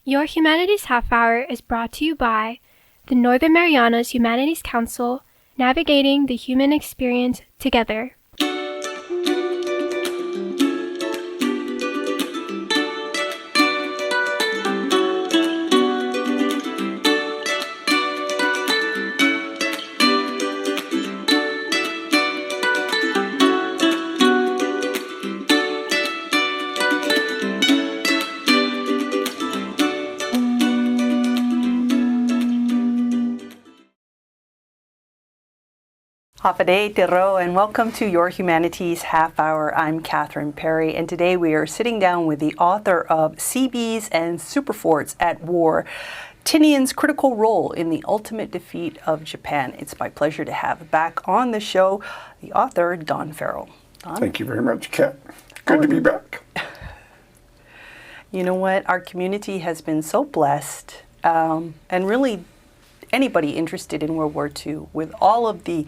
Your Humanities Half Hour is brought to you by the Northern Marianas Humanities Council, navigating the human experience together. Hafade Tero, and welcome to Your Humanities Half Hour. I'm Catherine Perry, and today we are sitting down with the author of Seebees and Superforts at War, Tinian's critical role in the ultimate defeat of Japan. It's my pleasure to have back on the show the author, Don Farrell. Don? Thank you very much, Kat. Good to be back. You know what? Our community has been so blessed, and really anybody interested in World War II, with all of the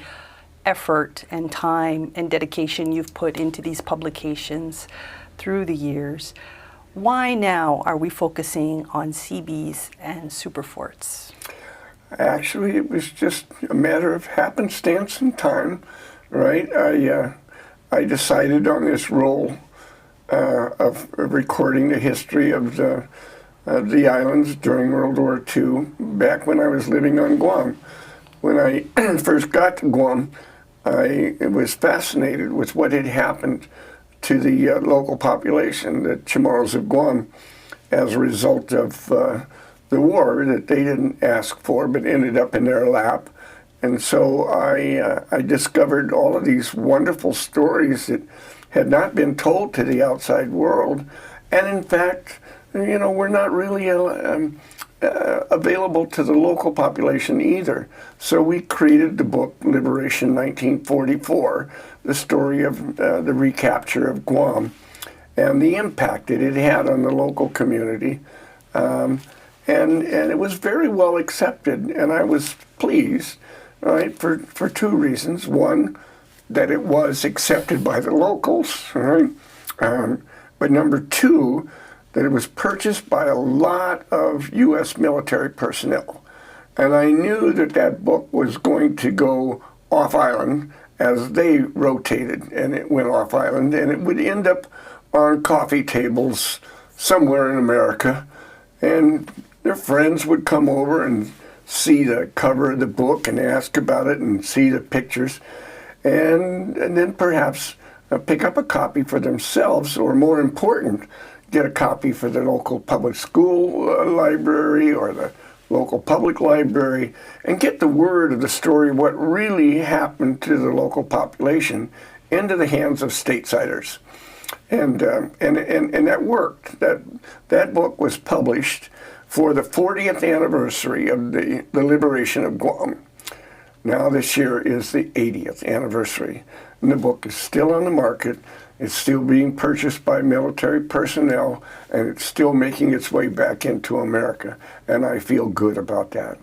effort and time and dedication you've put into these publications through the years. Why now are we focusing on Seebees and Superforts? Actually, it was just a matter of happenstance and time, right? I decided on this role of recording the history of the islands during World War II, back when I was living on Guam. When I first got to Guam, I was fascinated with what had happened to the local population, the Chamorros of Guam, as a result of the war that they didn't ask for but ended up in their lap. And so I discovered all of these wonderful stories that had not been told to the outside world. And in fact, you know, we're not really available to the local population either. So we created the book Liberation 1944, the story of the recapture of Guam and the impact that it had on the local community. And it was very well accepted, and I was pleased, right, for two reasons. One, that it was accepted by the locals, right? But number two, that it was purchased by a lot of U.S. military personnel. And I knew that that book was going to go off-island as they rotated, and it went off-island, and it would end up on coffee tables somewhere in America. And their friends would come over and see the cover of the book and ask about it and see the pictures, and then perhaps pick up a copy for themselves, or more important, get a copy for the local public school library or the local public library, and get the word of the story of what really happened to the local population into the hands of stateside. And that worked. That book was published for the 40th anniversary of the liberation of Guam. Now this year is the 80th anniversary, and the book is still on the market. It's still being purchased by military personnel, and it's still making its way back into America, and I feel good about that.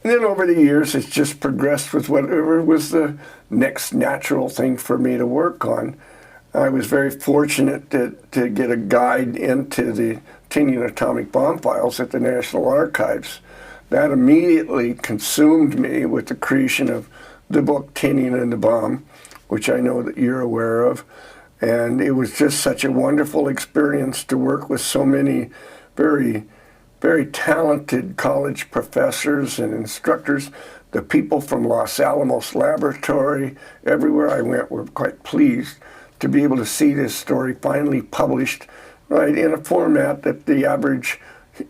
And then over the years, it's just progressed with whatever was the next natural thing for me to work on. I was very fortunate to get a guide into the Tinian atomic bomb files at the National Archives. That immediately consumed me with the creation of the book Tinian and the Bomb, which I know that you're aware of. And it was just such a wonderful experience to work with so many very, very talented college professors and instructors. The people from Los Alamos Laboratory, everywhere I went, were quite pleased to be able to see this story finally published, right, in a format that the average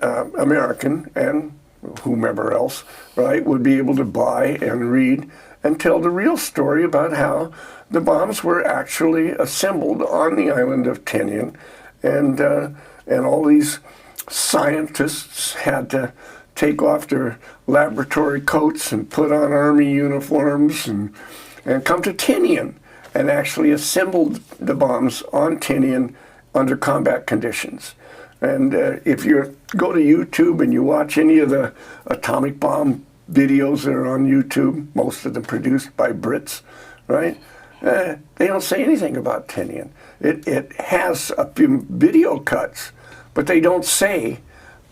American and whomever else, right, would be able to buy and read and tell the real story about how the bombs were actually assembled on the island of Tinian, and all these scientists had to take off their laboratory coats and put on army uniforms and come to Tinian and actually assembled the bombs on Tinian under combat conditions. And if you go to YouTube and you watch any of the atomic bomb videos that are on YouTube, most of them produced by Brits, right? They don't say anything about Tinian. It has a few video cuts, but they don't say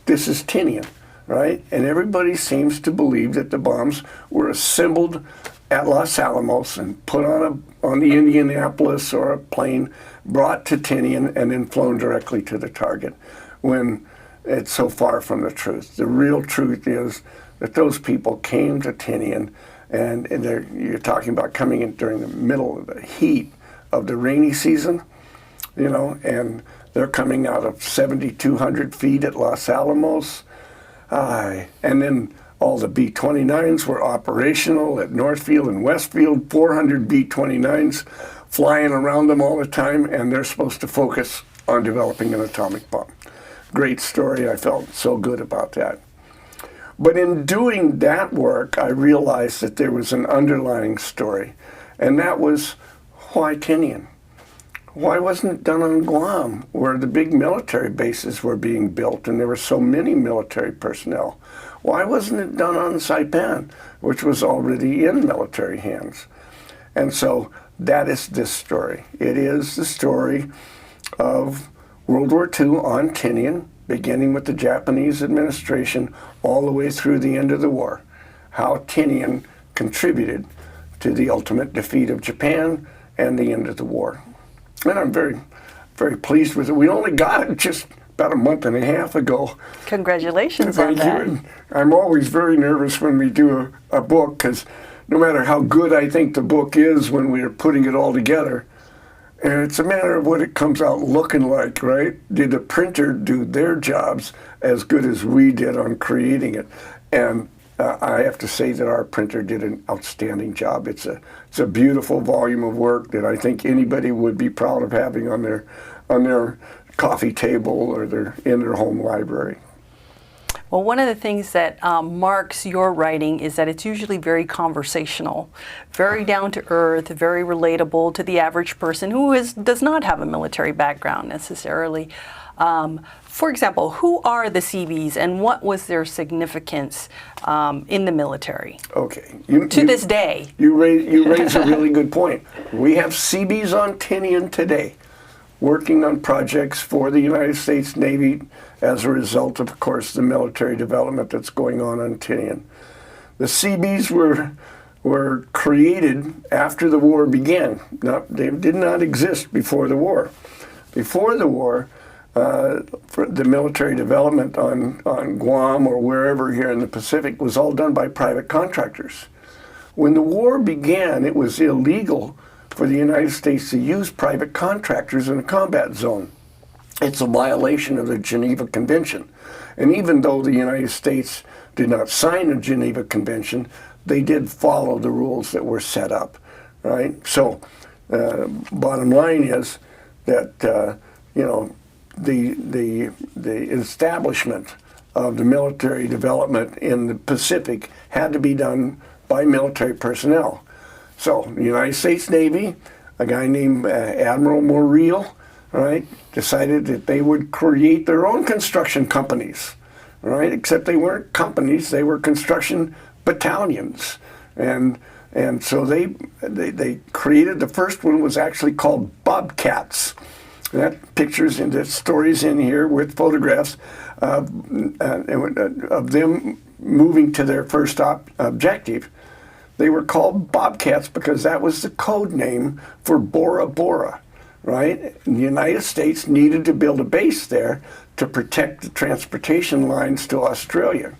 this is Tinian, right? And everybody seems to believe that the bombs were assembled at Los Alamos and put on the Indianapolis or a plane, brought to Tinian, and then flown directly to the target, when it's so far from the truth. The real truth is that those people came to Tinian, and you're talking about coming in during the middle of the heat of the rainy season, you know, and they're coming out of 7,200 feet at Los Alamos, and then all the B-29s were operational at Northfield and Westfield, 400 B-29s flying around them all the time, and they're supposed to focus on developing an atomic bomb. Great story. I felt so good about that. But in doing that work, I realized that there was an underlying story, and that was, why Tinian? Why wasn't it done on Guam, where the big military bases were being built and there were so many military personnel? Why wasn't it done on Saipan, which was already in military hands? And so that is this story. It is the story of World War II on Tinian, beginning with the Japanese administration all the way through the end of the war. How Tinian contributed to the ultimate defeat of Japan and the end of the war. And I'm very, very pleased with it. We only got it just about a month and a half ago. Congratulations on that. Thank you. I'm always very nervous when we do a book, because no matter how good I think the book is when we're putting it all together, and it's a matter of what it comes out looking like, right? Did the printer do their jobs as good as we did on creating it? And I have to say that our printer did an outstanding job. It's a beautiful volume of work that I think anybody would be proud of having on their coffee table or in their home library. Well, one of the things that marks your writing is that it's usually very conversational, very down to earth, very relatable to the average person who does not have a military background necessarily. For example, who are the Seebees and what was their significance in the military? Okay. To this day. You raise a really good point. We have Seebees on Tinian today, working on projects for the United States Navy as a result of course, the military development that's going on Tinian. The Seebees were created after the war began. They did not exist before the war. Before the war, for the military development on Guam or wherever here in the Pacific was all done by private contractors. When the war began, it was illegal for the United States to use private contractors in a combat zone. It's a violation of the Geneva Convention. And even though the United States did not sign the Geneva Convention, they did follow the rules that were set up, right? So, bottom line is that, you know, the establishment of the military development in the Pacific had to be done by military personnel. So the United States Navy, a guy named Admiral Morrill, right, decided that they would create their own construction companies, right? Except they weren't companies; they were construction battalions, and so they created, the first one was actually called Bobcats. And that pictures and the stories in here with photographs of them moving to their first objective. They were called Bobcats because that was the code name for Bora Bora, right? And the United States needed to build a base there to protect the transportation lines to Australia.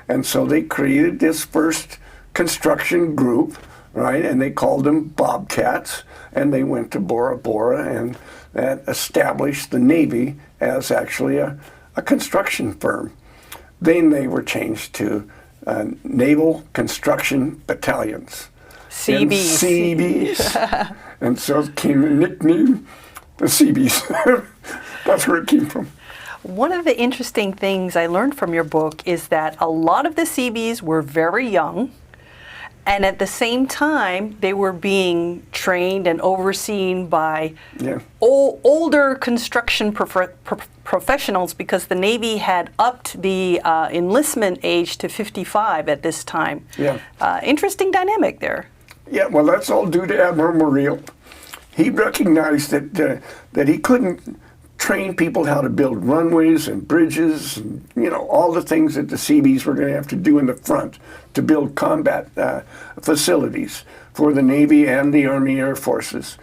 And so they created this first construction group, right? And they called them Bobcats, and they went to Bora Bora, and that established the Navy as actually a construction firm. Then they were changed to Naval Construction Battalions. Seebees. Seebees. And so came the nickname, the Seebees. That's where it came from. One of the interesting things I learned from your book is that a lot of the Seebees were very young, and at the same time, they were being trained and overseen by older construction professionals, because the Navy had upped the enlistment age to 55 at this time. Yeah. Interesting dynamic there. Yeah, well, that's all due to Admiral Morrill. He recognized that he couldn't train people how to build runways and bridges, and, you know, all the things that the Seebees were going to have to do in the front to build combat facilities for the Navy and the Army Air Forces.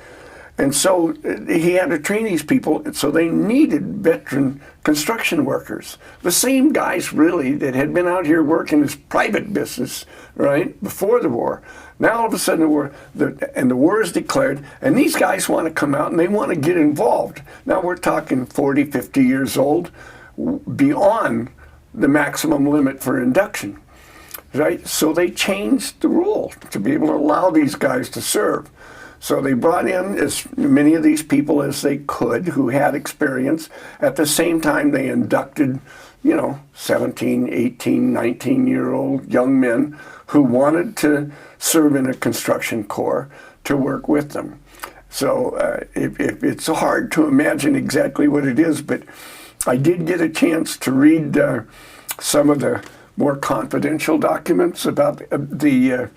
And so he had to train these people, so they needed veteran construction workers. The same guys, really, that had been out here working as private business, right, before the war. Now all of a sudden the war is declared, and these guys want to come out and they want to get involved. Now we're talking 40, 50 years old, beyond the maximum limit for induction, right? So they changed the rule to be able to allow these guys to serve. So they brought in as many of these people as they could who had experience. At the same time, they inducted, you know, 17, 18, 19-year-old young men who wanted to serve in a construction corps to work with them. So it's hard to imagine exactly what it is, but I did get a chance to read some of the more confidential documents about the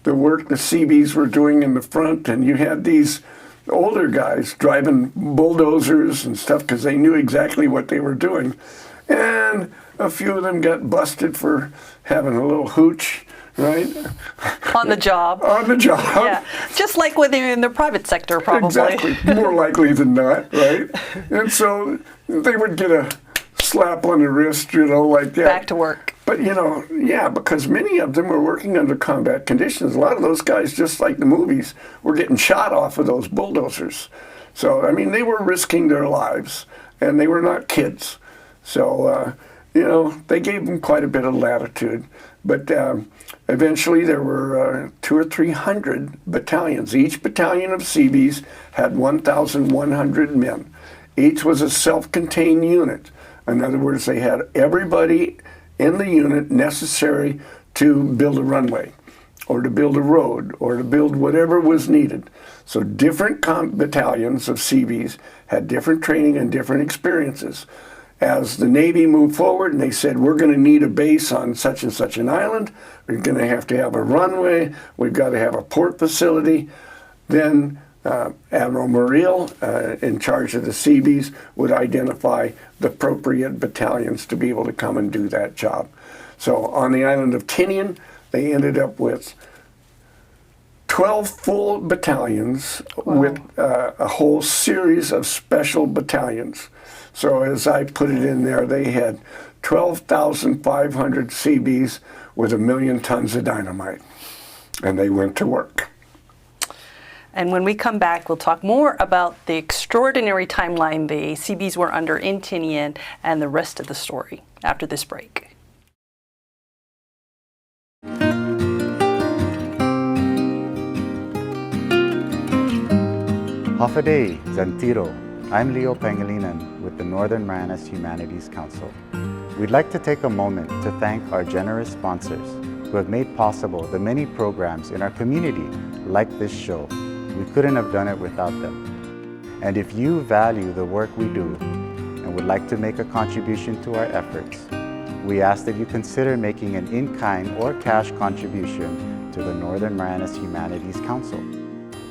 work the Seebees were doing in the front, and you had these older guys driving bulldozers and stuff because they knew exactly what they were doing. And a few of them got busted for having a little hooch, right? On the job. On the job. Yeah, just like when they're in the private sector, probably. Exactly, more likely than not, right? And so they would get a slap on the wrist, you know, like that. Back to work. But, you know, yeah, because many of them were working under combat conditions. A lot of those guys, just like the movies, were getting shot off of those bulldozers. So, I mean, they were risking their lives, and they were not kids. So, you know, they gave them quite a bit of latitude. But eventually there were 200 or 300 battalions. Each battalion of Seebees had 1,100 men. Each was a self-contained unit. In other words, they had everybody in the unit necessary to build a runway or to build a road or to build whatever was needed. So different battalions of Seebees had different training and different experiences. As the Navy moved forward and they said, we're going to need a base on such and such an island, we're going to have a runway, we've got to have a port facility, then Admiral Muriel, in charge of the Seebees, would identify the appropriate battalions to be able to come and do that job. So on the island of Tinian, they ended up with 12 full battalions. Wow. With a whole series of special battalions. So as I put it in there, they had 12,500 Seebees with 1 million tons of dynamite. And they went to work. And when we come back, we'll talk more about the extraordinary timeline the Seebees were under in Tinian and the rest of the story after this break. Hafaday, Zantiro. I'm Leo Pangilinan with the Northern Marianas Humanities Council. We'd like to take a moment to thank our generous sponsors who have made possible the many programs in our community like this show. We couldn't have done it without them. And if you value the work we do and would like to make a contribution to our efforts, we ask that you consider making an in-kind or cash contribution to the Northern Marianas Humanities Council.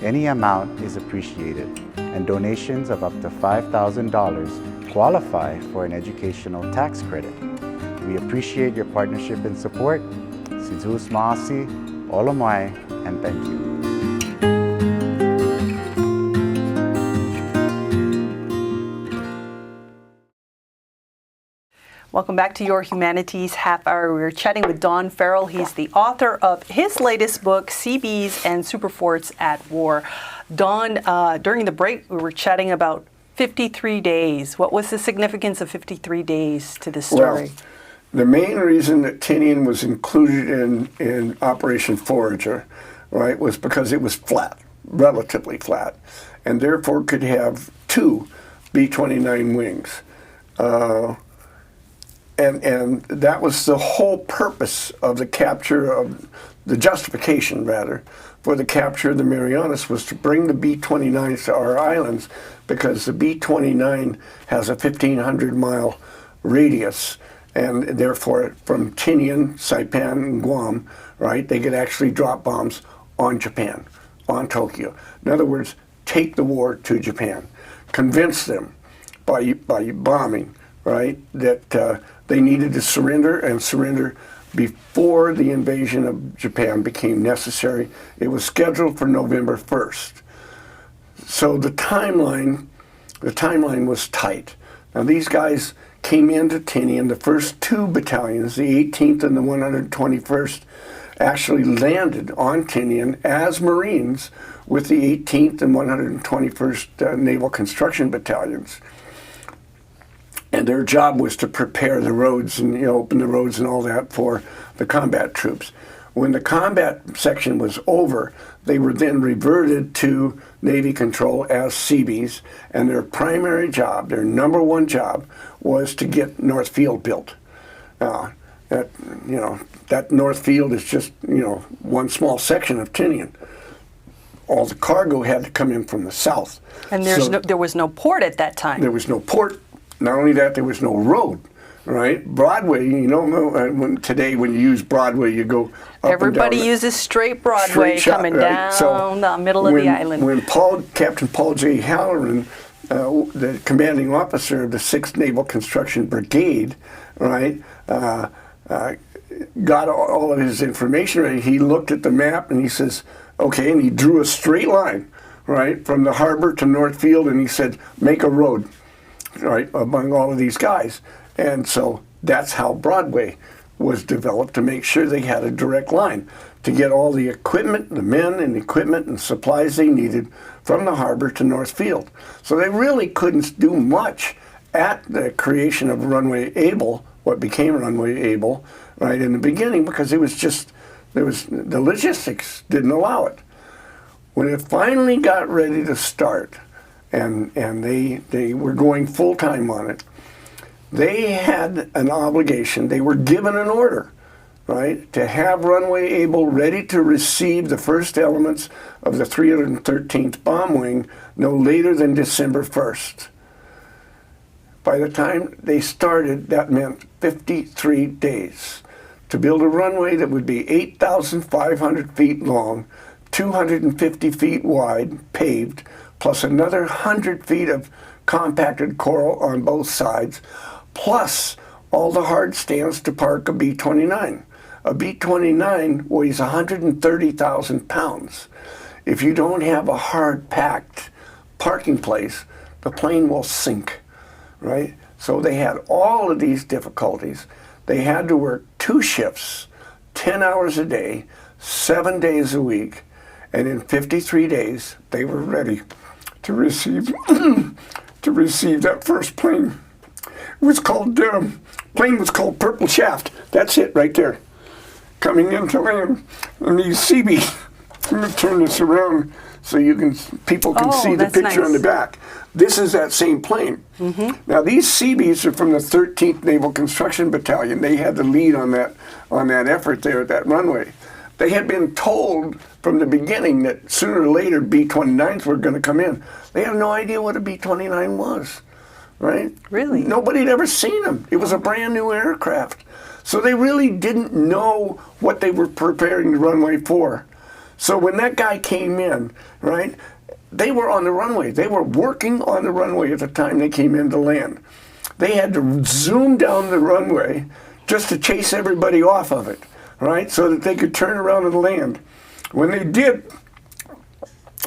Any amount is appreciated, and donations of up to $5,000 qualify for an educational tax credit. We appreciate your partnership and support. Sidus Maasi, Olomai, and thank you. Welcome back to Your Humanities Half Hour. We're chatting with Don Farrell. He's the author of his latest book, Seebees and Superforts at War. Don, during the break, we were chatting about 53 days. What was the significance of 53 days to this story? Well, the main reason that Tinian was included in Operation Forager, right, was because it was flat, relatively flat, and therefore could have 2 B-29 wings. And that was the whole purpose of the capture of, the justification rather, for the capture of the Marianas was to bring the B-29s to our islands because the B-29 has a 1,500-mile radius, and therefore from Tinian, Saipan, and Guam, right, they could actually drop bombs on Japan, on Tokyo. In other words, take the war to Japan, convince them by bombing, right? That they needed to surrender and surrender before the invasion of Japan became necessary. It was scheduled for November 1st. So the timeline was tight. Now these guys came into Tinian, the first two battalions, the 18th and the 121st, actually landed on Tinian as Marines with the 18th and 121st Naval Construction Battalions. And their job was to prepare the roads and open the roads and all that for the combat troops. When the combat section was over, they were then reverted to Navy control as Seebees, and their primary job, their number one job, was to get North Field built. That North Field is just one small section of Tinian. All the cargo had to come in from the south. And there was no port at that time. There was no port. Not only that, there was no road. Right, Broadway. Today when you use Broadway, you go up Everybody and down uses straight Broadway coming down the middle of the island. When Captain Paul J. Halloran, the commanding officer of the 6th Naval Construction Brigade, right, got all of his information ready, he looked at the map and he says, okay, and he drew a straight line, right, from the harbor to North Field, and he said, make a road, right, among all of these guys. And so that's how Broadway was developed, to make sure they had a direct line to get all the equipment, the men and equipment and supplies they needed from the harbor to North Field. So they really couldn't do much at the creation of Runway Able, what became Runway Able, right, in the beginning, because it was just, the logistics didn't allow it. When it finally got ready to start, and they were going full-time on it, they had an obligation, they were given an order, right, to have Runway Able ready to receive the first elements of the 313th Bomb Wing no later than December 1st. By the time they started, that meant 53 days to build a runway that would be 8,500 feet long, 250 feet wide, paved, plus another 100 feet of compacted coral on both sides, plus all the hard stands to park a B-29. A B-29 weighs 130,000 pounds. If you don't have a hard-packed parking place, the plane will sink, right? So they had all of these difficulties. They had to work 2 shifts, 10 hours a day, 7 days a week, and in 53 days, they were ready to receive that first plane. It was called, plane was called Purple Shaft. That's it right there. Coming into land. And these Seebees, I'm going to turn this around so people can see the picture on the back. This is that same plane. Mm-hmm. Now these Seebees are from the 13th Naval Construction Battalion. They had the lead on that effort there at that runway. They had been told from the beginning that sooner or later B-29s were going to come in. They had no idea what a B-29 was. Right? Really? Nobody had ever seen them. It was a brand new aircraft. So they really didn't know what they were preparing the runway for. So when that guy came in, right, they were on the runway. They were working on the runway at the time they came in to land. They had to zoom down the runway just to chase everybody off of it, right, so that they could turn around and land. When they did,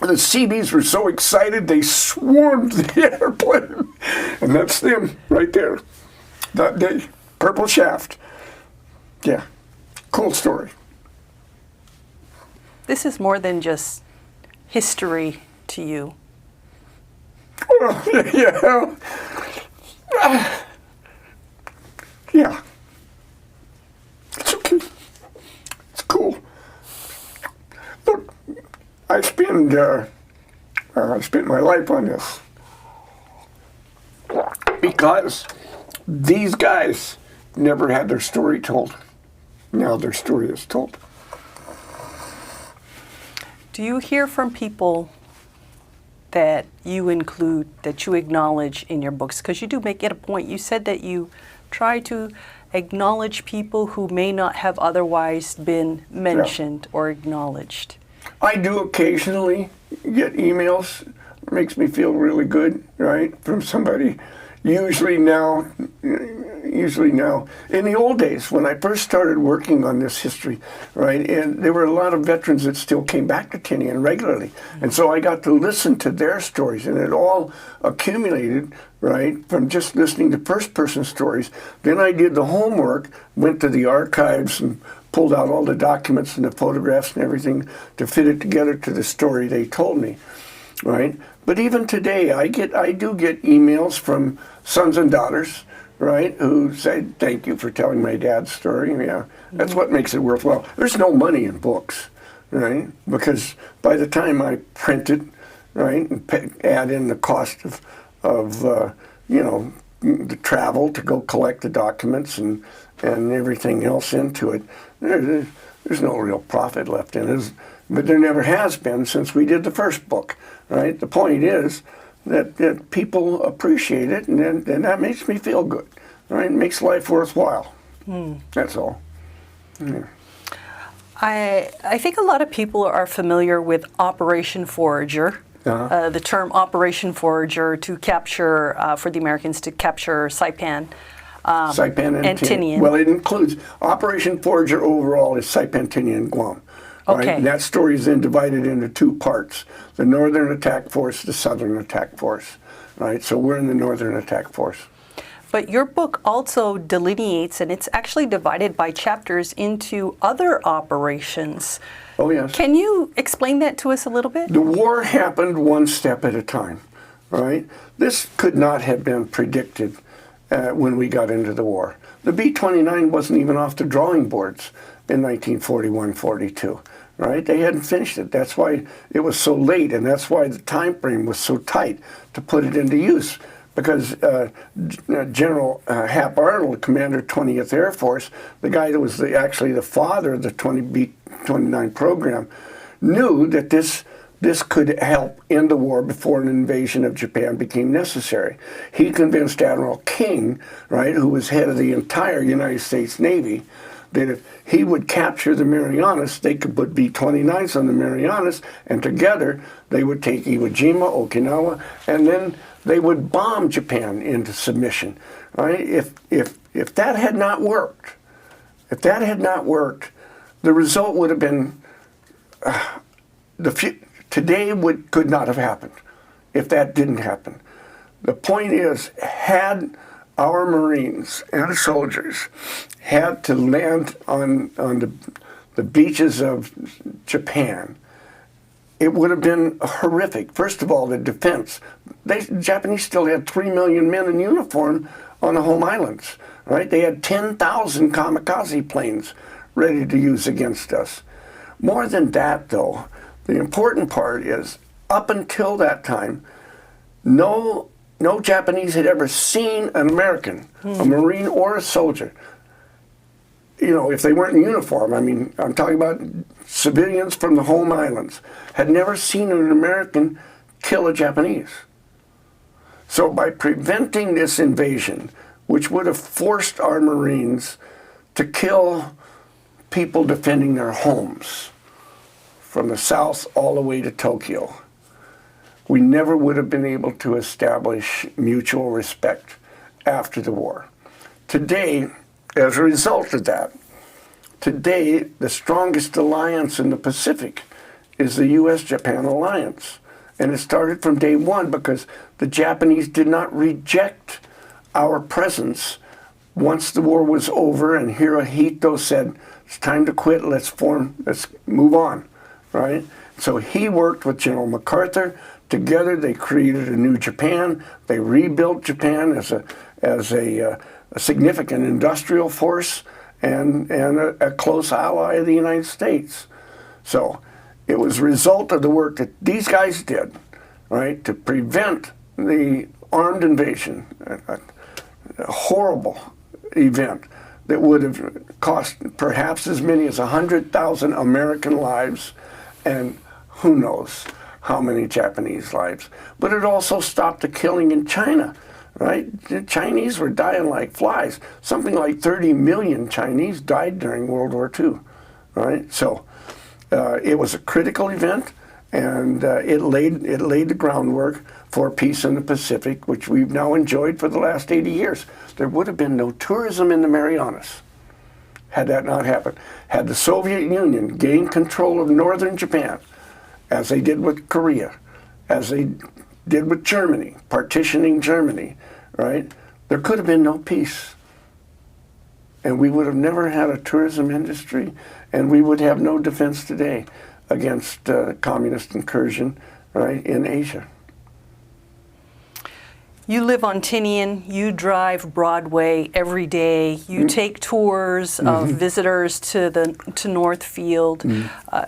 the Seebees were so excited they swarmed the airplane. And that's them right there. That day. Purple Shaft. Yeah. Cool story. This is more than just history to you. Yeah. Yeah. It's okay. It's cool. Look, I spent my life on this because these guys never had their story told. Now their story is told. Do you hear from people that you include, that you acknowledge in your books? Because you do make it a point. You said that you try to acknowledge people who may not have otherwise been mentioned or acknowledged. I do occasionally get emails. It makes me feel really good, right, from somebody. usually now, in the old days, when I first started working on this history, right, and there were a lot of veterans that still came back to Tinian regularly. And so I got to listen to their stories, and it all accumulated, right, from just listening to first-person stories. Then I did the homework, went to the archives and pulled out all the documents and the photographs and everything to fit it together to the story they told me, right? But even today, I do get emails from sons and daughters, right, who say, thank you for telling my dad's story. Yeah, that's what makes it worthwhile. There's no money in books, right, because by the time I print it, right, and add in the cost of you know, the travel to go collect the documents and everything else into it, there's no real profit left in it. But there never has been since we did the first book, right? The point is that people appreciate it, and that makes me feel good, right? It makes life worthwhile. That's all. Yeah. I think a lot of people are familiar with Operation Forager. The term Operation Forager to capture, for the Americans to capture Saipan. Saipan and Tinian. Well, it includes Operation Forager overall is Saipan, Tinian, and Guam. Right? Okay. And that story is then divided into two parts: the Northern Attack Force, the Southern Attack Force. Right. So we're in the Northern Attack Force. But your book also delineates, and it's actually divided by chapters into other operations. Oh yes. Can you explain that to us a little bit? The war happened one step at a time. Right. This could not have been predicted when we got into the war. The B-29 wasn't even off the drawing boards in 1941-42, right? They hadn't finished it. That's why it was so late, and that's why the time frame was so tight to put it into use, because General Hap Arnold, commander 20th Air Force, the guy that was actually the father of the B-29 program, knew that this could help end the war before an invasion of Japan became necessary. He convinced Admiral King, right, who was head of the entire United States Navy, that if he would capture the Marianas, they could put B-29s on the Marianas, and together they would take Iwo Jima, Okinawa, and then they would bomb Japan into submission. Right? If that had not worked, the result would have been today could not have happened if that didn't happen. The point is, had our Marines and soldiers had to land on the beaches of Japan, it would have been horrific. First of all, the defense. The Japanese still had 3 million men in uniform on the home islands, right? They had 10,000 kamikaze planes ready to use against us. More than that, though, the important part is, up until that time, no Japanese had ever seen an American, a Marine or a soldier. You know, if they weren't in uniform, I mean, I'm talking about civilians from the home islands, had never seen an American kill a Japanese. So by preventing this invasion, which would have forced our Marines to kill people defending their homes, from the south all the way to Tokyo, we never would have been able to establish mutual respect after the war. Today, as a result of that, today the strongest alliance in the Pacific is the U.S.-Japan alliance. And it started from day one because the Japanese did not reject our presence once the war was over and Hirohito said, it's time to quit, let's move on. Right? So he worked with General MacArthur. Together they created a new Japan. They rebuilt Japan as a significant industrial force and a close ally of the United States. So it was a result of the work that these guys did, right, to prevent the armed invasion, a horrible event that would have cost perhaps as many as 100,000 American lives, and who knows how many Japanese lives. But it also stopped the killing in China, right? The Chinese were dying like flies. Something like 30 million Chinese died during World War II, right? So it was a critical event, And it laid the groundwork for peace in the Pacific, which we've now enjoyed for the last 80 years. There would have been no tourism in the Marianas had that not happened. Had the Soviet Union gained control of northern Japan, as they did with Korea, as they did with Germany, partitioning Germany, right? There could have been no peace. And we would have never had a tourism industry, and we would have no defense today against communist incursion, right, in Asia. You live on Tinian, you drive Broadway every day, you take tours of visitors to Northfield.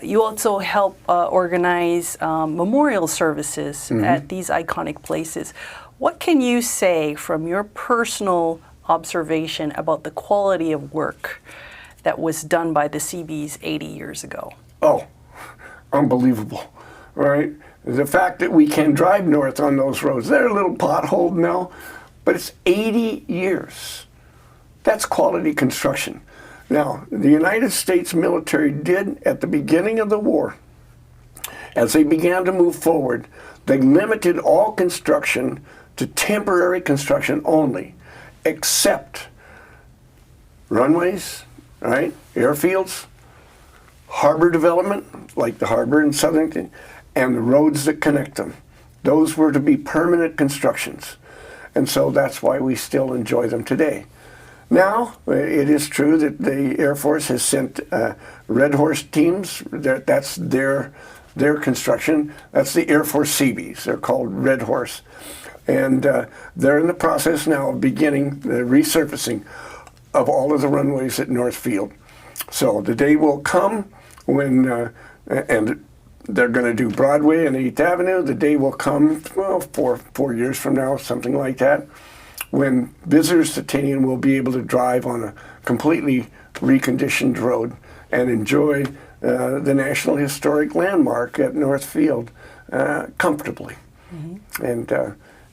You also help organize memorial services at these iconic places. What can you say from your personal observation about the quality of work that was done by the Seebees 80 years ago? Oh, unbelievable, right? The fact that we can drive north on those roads, they're a little potholed now, but it's 80 years. That's quality construction. Now, the United States military did, at the beginning of the war, as they began to move forward, they limited all construction to temporary construction only, except runways, right, airfields, harbor development, like the harbor in Southern, and the roads that connect them. Those were to be permanent constructions. And so that's why we still enjoy them today. Now, it is true that the Air Force has sent Red Horse teams. That's their construction. That's the Air Force Seebees. They're called Red Horse. And they're in the process now of beginning the resurfacing of all of the runways at Northfield. So the day will come when, and they're going to do Broadway and 8th Avenue. The day will come, well, four years from now, something like that, when visitors to Tinian will be able to drive on a completely reconditioned road and enjoy the National Historic Landmark at Northfield comfortably. And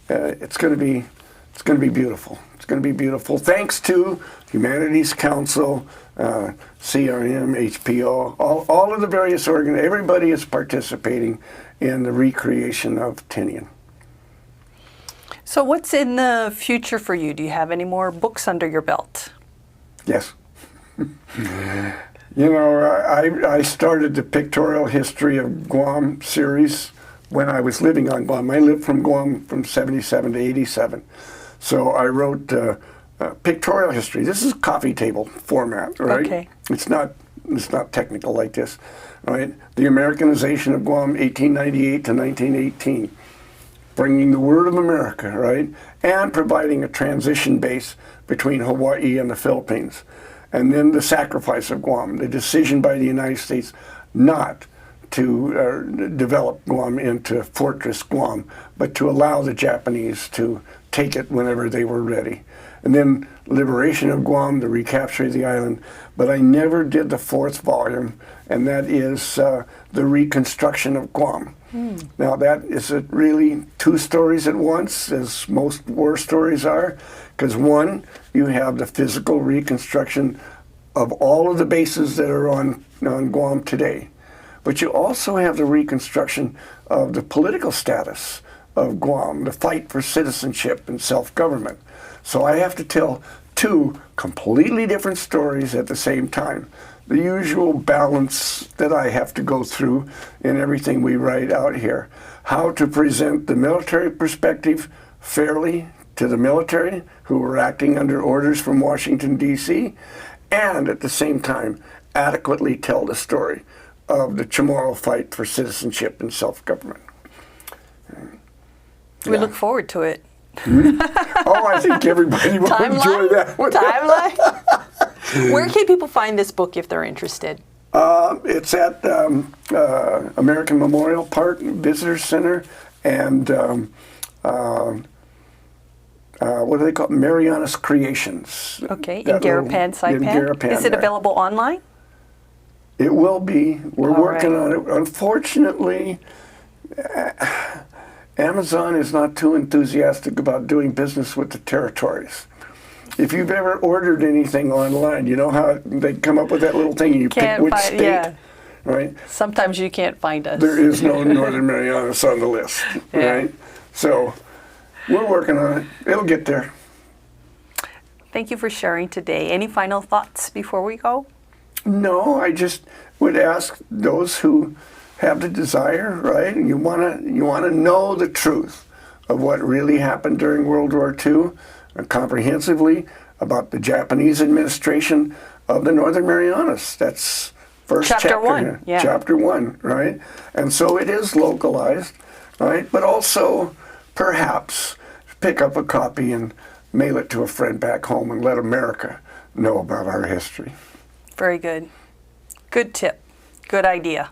it's going to be beautiful. It's going to be beautiful. Thanks to Humanities Council, CRM, HPO, all of the various everybody is participating in the recreation of Tinian. So what's in the future for you? Do you have any more books under your belt? Yes. You know, I started the Pictorial History of Guam series when I was living on Guam. I lived from Guam from 77 to 87. So I wrote pictorial history. This is coffee table format, right? Okay. It's not technical like this, right? The Americanization of Guam, 1898 to 1918, bringing the word of America, right? And providing a transition base between Hawaii and the Philippines. And then the sacrifice of Guam, the decision by the United States not to develop Guam into Fortress Guam, but to allow the Japanese to take it whenever they were ready. And then liberation of Guam, the recapture of the island. But I never did the fourth volume, and that is the reconstruction of Guam. Now that is really two stories at once, as most war stories are, because one, you have the physical reconstruction of all of the bases that are on Guam today. But you also have the reconstruction of the political status of Guam, the fight for citizenship and self-government. So I have to tell two completely different stories at the same time. The usual balance that I have to go through in everything we write out here. How to present the military perspective fairly to the military who were acting under orders from Washington, D.C., and at the same time adequately tell the story of the Chamorro fight for citizenship and self-government. We look forward to it. Oh, I think everybody will enjoy that one. Timeline? Where can people find this book if they're interested? It's at American Memorial Park Visitor Center and what do they call it? Marianas Creations. Okay, in Garapan, Saipan. Is it available online? It will be. We're working on it. Unfortunately, Amazon is not too enthusiastic about doing business with the territories. If you've ever ordered anything online, you know how they come up with that little thing and you pick which state, right? Sometimes you can't find us. There is no Northern Marianas on the list, right? So we're working on it. It'll get there. Thank you for sharing today. Any final thoughts before we go? No, I just would ask those who have the desire, right? And you wanna know the truth of what really happened during World War II, comprehensively about the Japanese administration of the Northern Marianas. That's first chapter 1, yeah. Chapter 1, right? And so it is localized, right? But also, perhaps, pick up a copy and mail it to a friend back home and let America know about our history. Very good. Good tip. Good idea.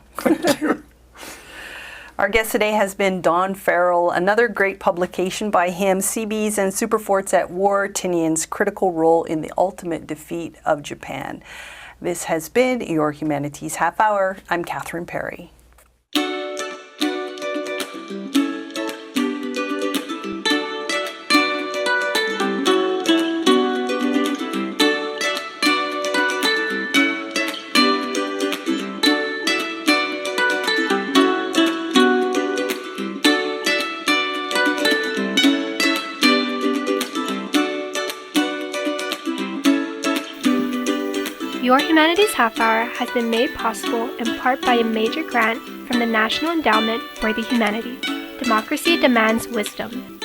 Our guest today has been Don Farrell. Another great publication by him, Seebees and Superforts at War, Tinian's critical role in the ultimate defeat of Japan. This has been your Humanities Half Hour. I'm Catherine Perry. Your Humanities Half Hour has been made possible in part by a major grant from the National Endowment for the Humanities. Democracy demands wisdom.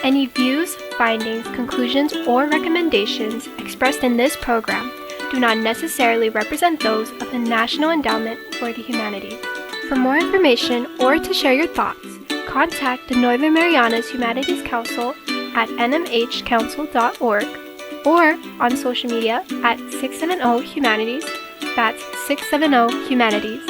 Any views, findings, conclusions, or recommendations expressed in this program do not necessarily represent those of the National Endowment for the Humanities. For more information or to share your thoughts, contact the Northern Marianas Humanities Council at nmhcouncil.org or on social media at 670 Humanities. That's 670 Humanities.